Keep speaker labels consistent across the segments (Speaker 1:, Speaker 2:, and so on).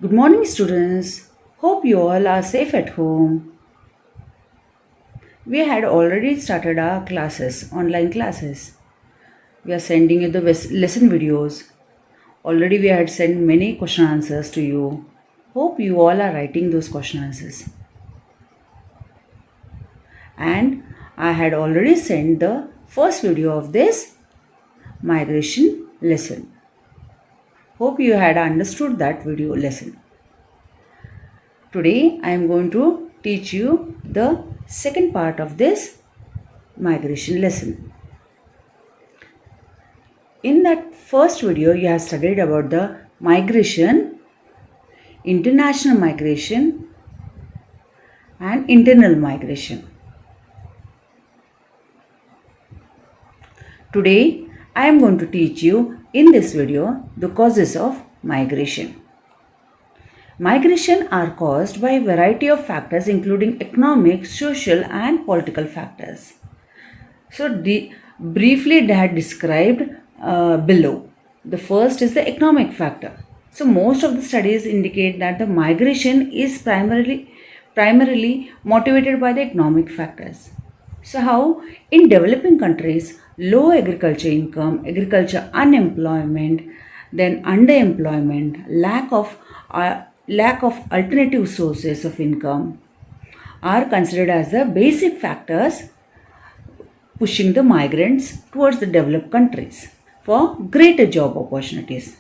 Speaker 1: Good morning, students. Hope you all are safe at home. We had already started our classes, online classes. We are sending you the lesson videos. Already, we had sent many question answers to you. Hope you all are writing those question answers. And I had already sent the first video of this migration lesson. Hope you had understood that video lesson. Today I am going to teach you the second part of this migration lesson. In that first video you have studied about the migration, international migration and internal migration. Today I am going to teach you in this video the causes of migration. Migration are caused by a variety of factors including economic, social and political factors. So briefly they had described below. The first is the economic factor. So most of the studies indicate that the migration is primarily motivated by the economic factors. So how in developing countries, low agriculture income, agriculture unemployment, then underemployment, lack of alternative sources of income are considered as the basic factors pushing the migrants towards the developed countries for greater job opportunities.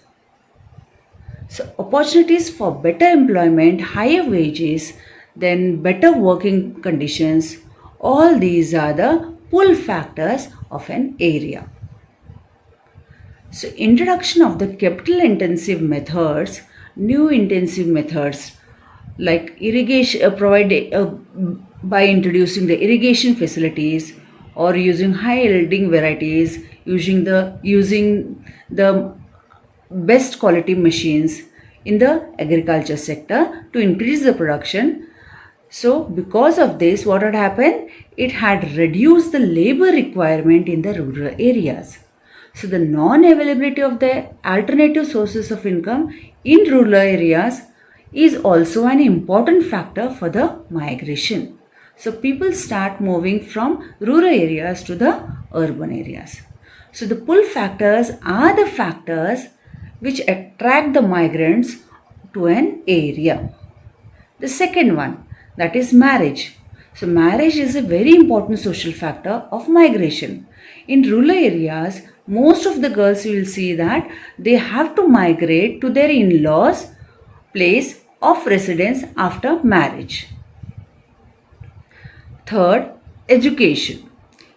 Speaker 1: So opportunities for better employment, higher wages, then better working conditions, all these are the pull factors of an area. So introduction of the capital intensive methods, new intensive methods like irrigation by introducing the irrigation facilities or using high yielding varieties, using the best quality machines in the agriculture sector to increase the production. So because of this, what had happened? It had reduced the labor requirement in the rural areas. So the non-availability of the alternative sources of income in rural areas is also an important factor for the migration. So people start moving from rural areas to the urban areas. So the pull factors are the factors which attract the migrants to an area. The second one, that is marriage. So marriage is a very important social factor of migration. In rural areas, most of the girls you will see that they have to migrate to their in-laws' place of residence after marriage. Third, education.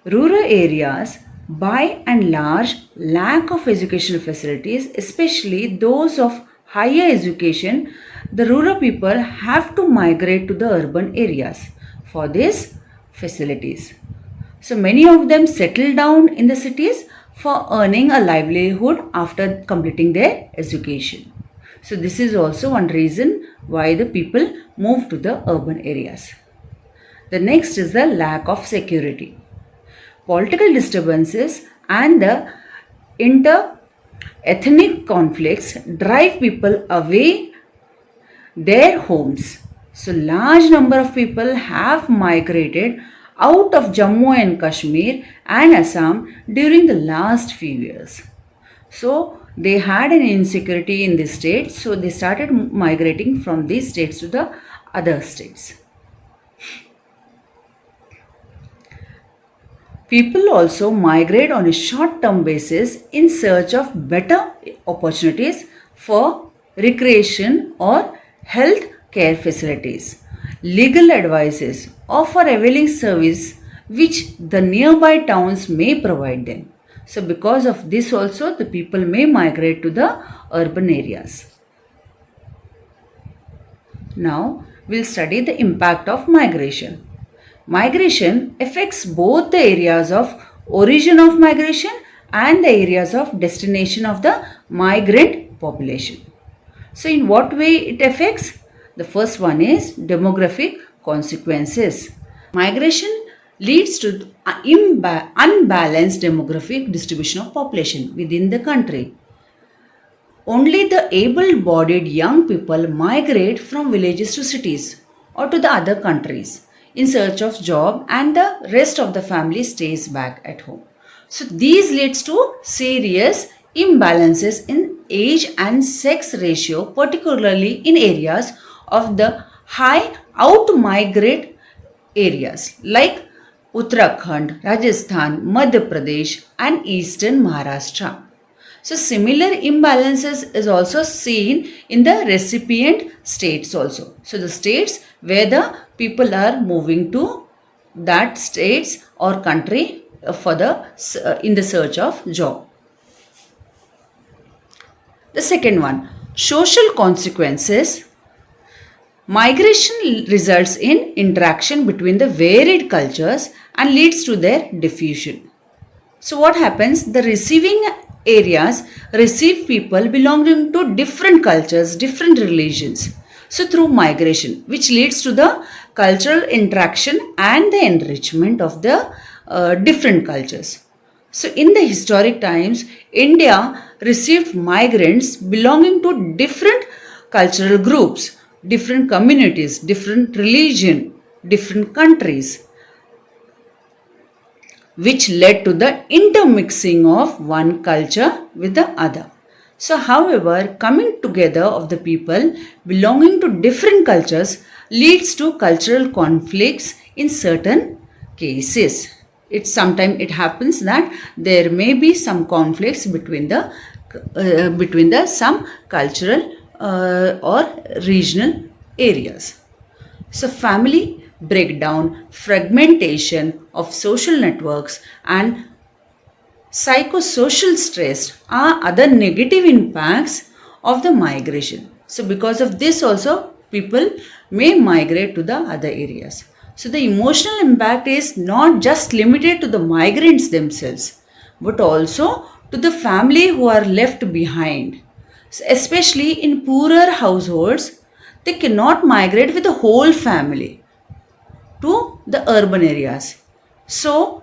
Speaker 1: Rural areas by and large lack of educational facilities, especially those of higher education. The rural people have to migrate to the urban areas for these facilities. So many of them settle down in the cities for earning a livelihood after completing their education. So this is also one reason why the people move to the urban areas. The next is the lack of security. Political disturbances and the inter-ethnic conflicts drive people away their homes. So large number of people have migrated out of Jammu and Kashmir and Assam during the last few years. So they had an insecurity in this state, so they started migrating from these states to the other states. People also migrate on a short-term basis in search of better opportunities for recreation or health care facilities, legal advices, or for availing service which the nearby towns may provide them. So because of this also the people may migrate to the urban areas. Now we'll study the impact of migration. Migration affects both the areas of origin of migration and the areas of destination of the migrant population. So in what way it affects? The first one is demographic consequences. Migration leads to unbalanced demographic distribution of population within the country. Only the able-bodied young people migrate from villages to cities or to the other countries in search of job, and the rest of the family stays back at home. So these leads to serious imbalances in age and sex ratio, particularly in areas of the high out migrate areas like Uttarakhand, Rajasthan, Madhya Pradesh and eastern Maharashtra. So similar imbalances is also seen in the recipient states also. So the states where the people are moving to that states or country for the in the search of job. The second one, social consequences. Migration results in interaction between the varied cultures and leads to their diffusion. So what happens? The receiving areas receive people belonging to different cultures, different religions. So through migration, which leads to the cultural interaction and the enrichment of the different cultures. So in the historic times, India received migrants belonging to different cultural groups, different communities, different religion, different countries, which led to the intermixing of one culture with the other. So, however, coming together of the people belonging to different cultures leads to cultural conflicts in certain cases. It sometimes it happens that there may be some conflicts between the some cultural or regional areas. So, family breakdown, fragmentation of social networks, and psychosocial stress are other negative impacts of the migration. So, because of this, also people may migrate to the other areas. So, the emotional impact is not just limited to the migrants themselves, but also to the family who are left behind. So especially in poorer households, they cannot migrate with the whole family to the urban areas. So,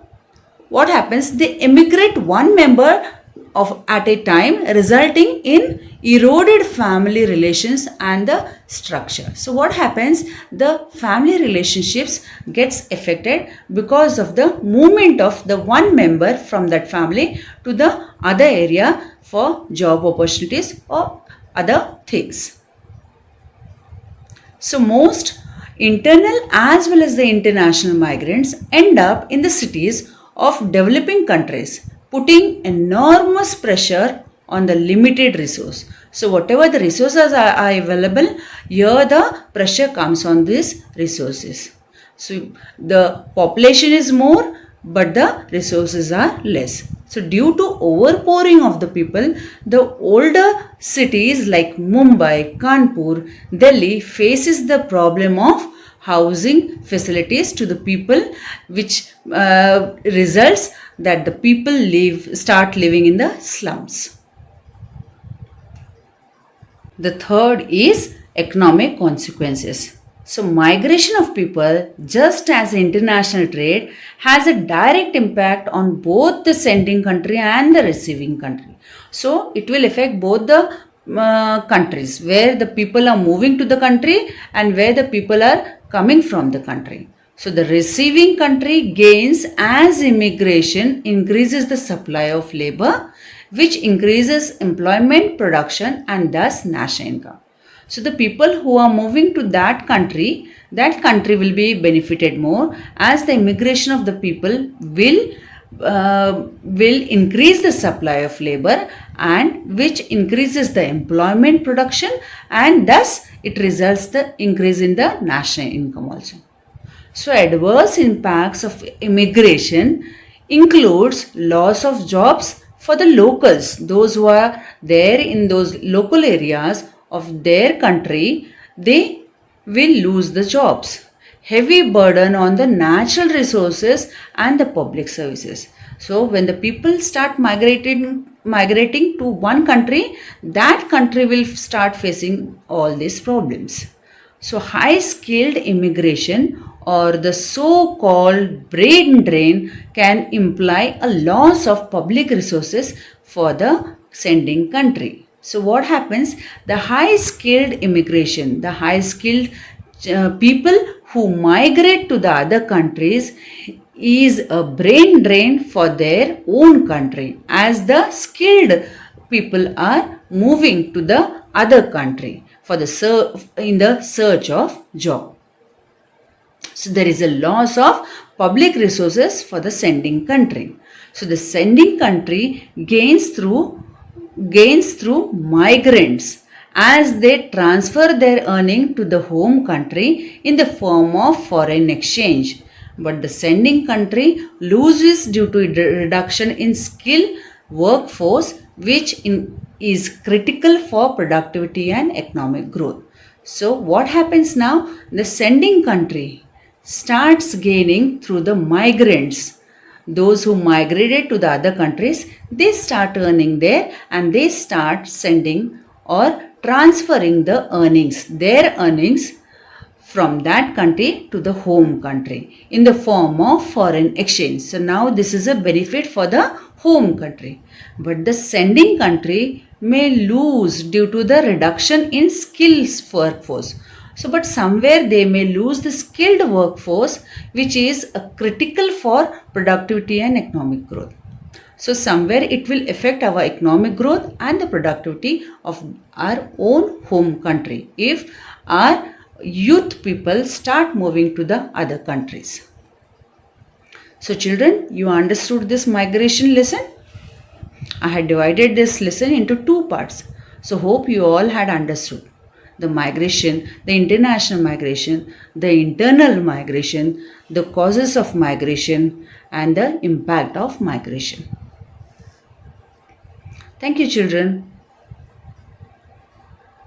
Speaker 1: what happens? They immigrate one member of at a time, resulting in eroded family relations and the structure. So, what happens? The family relationships gets affected because of the movement of the one member from that family to the other area for job opportunities or other things. So, most internal as well as the international migrants end up in the cities of developing countries, putting enormous pressure on the limited resource. So whatever the resources are available, here the pressure comes on these resources. So the population is more, but the resources are less. So due to overpouring of the people, the older cities like Mumbai, Kanpur, Delhi faces the problem of housing facilities to the people, which results that the people start living in the slums. The third is economic consequences. So migration of people, just as international trade, has a direct impact on both the sending country and the receiving country. So it will affect both the countries where the people are moving to the country and where the people are coming from the country. So the receiving country gains as immigration increases the supply of labor, which increases employment, production, and thus national income. So the people who are moving to that country will be benefited more, as the immigration of the people will increase the supply of labor, and which increases the employment, production, and thus it results the increase in the national income also. So adverse impacts of immigration includes loss of jobs for the locals, those who are there in those local areas of their country, they will lose the jobs. Heavy burden on the natural resources and the public services. So when the people start migrating to one country, that country will start facing all these problems. So high skilled immigration, or the so-called brain drain, can imply a loss of public resources for the sending country. So what happens? The high skilled immigration, the high skilled people who migrate to the other countries is a brain drain for their own country, as the skilled people are moving to the other country for the in the search of job. So there is a loss of public resources for the sending country. So the sending country gains through migrants as they transfer their earning to the home country in the form of foreign exchange. But the sending country loses due to reduction in skill workforce, which is critical for productivity and economic growth. So what happens now? The sending country starts gaining through the migrants. Those who migrated to the other countries, they start earning there and they start sending or transferring their earnings from that country to the home country in the form of foreign exchange. So now this is a benefit for the home country. But the sending country may lose due to the reduction in skills workforce. So, but somewhere they may lose the skilled workforce, which is critical for productivity and economic growth. So, somewhere it will affect our economic growth and the productivity of our own home country if our youth people start moving to the other countries. So, children, you understood this migration lesson? I had divided this lesson into two parts. So, hope you all had understood the migration, the international migration, the internal migration, the causes of migration, and the impact of migration. Thank you, children.